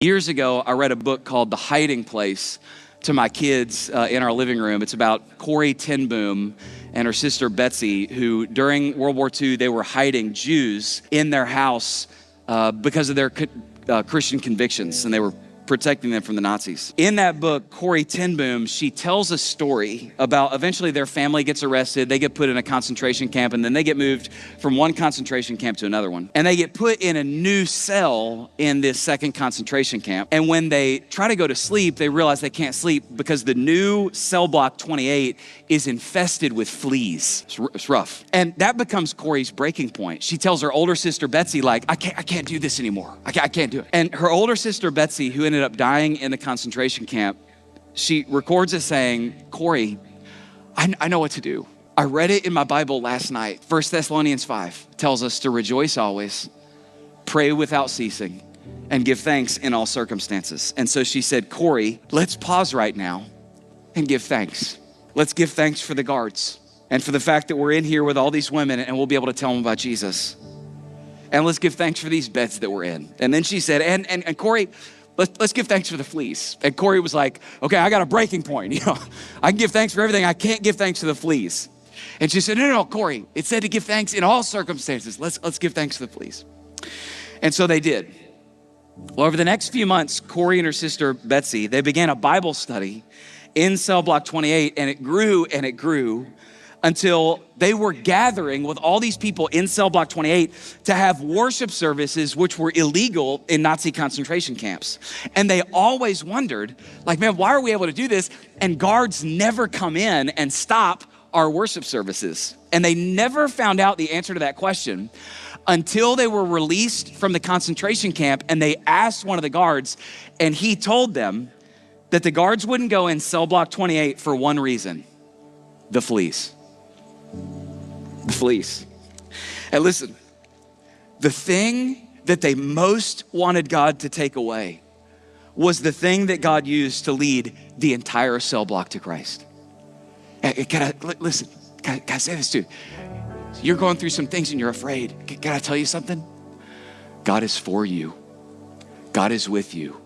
Years ago, I read a book called The Hiding Place to my kids in our living room. It's about Corrie ten Boom and her sister Betsy, who during World War II, they were hiding Jews in their house because of their Christian convictions, and they were protecting them from the Nazis. In that book, Corrie ten Boom, she tells a story about eventually their family gets arrested, they get put in a concentration camp, and then they get moved from one concentration camp to another one. And they get put in a new cell in this second concentration camp. And when they try to go to sleep, they realize they can't sleep because the new cell block 28 is infested with fleas. It's rough. And that becomes Corrie's breaking point. She tells her older sister Betsy, like, I can't do this anymore. I can't do it. And her older sister Betsy, who ended up dying in the concentration camp, she records it saying, Corrie, I know what to do. I read it in my Bible last night. 1 Thessalonians 5 tells us to rejoice always, pray without ceasing, and give thanks in all circumstances. And so she said, Corrie, let's pause right now and give thanks. Let's give thanks for the guards and for the fact that we're in here with all these women and we'll be able to tell them about Jesus. And let's give thanks for these beds that we're in. And then she said, and Corrie, let's give thanks for the fleas. And Corrie was like, okay, I got a breaking point. I can give thanks for everything. I can't give thanks for the fleas. And she said, no, Corrie, it said to give thanks in all circumstances. Let's give thanks for the fleas. And so they did. Well, over the next few months, Corrie and her sister Betsy, they began a Bible study in cell block 28, and it grew until they were gathering with all these people in cell block 28 to have worship services, which were illegal in Nazi concentration camps. And they always wondered, like, man, why are we able to do this? And guards never come in and stop our worship services. And they never found out the answer to that question until they were released from the concentration camp, and they asked one of the guards, and he told them that the guards wouldn't go in cell block 28 for one reason: the fleas. The fleas. And listen, the thing that they most wanted God to take away was the thing that God used to lead the entire cell block to Christ. Listen, can I say this too? You're going through some things and you're afraid. Can I tell you something? God is for you. God is with you.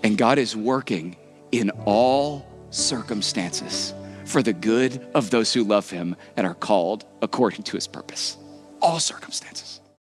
And God is working in all circumstances for the good of those who love him and are called according to his purpose. All circumstances.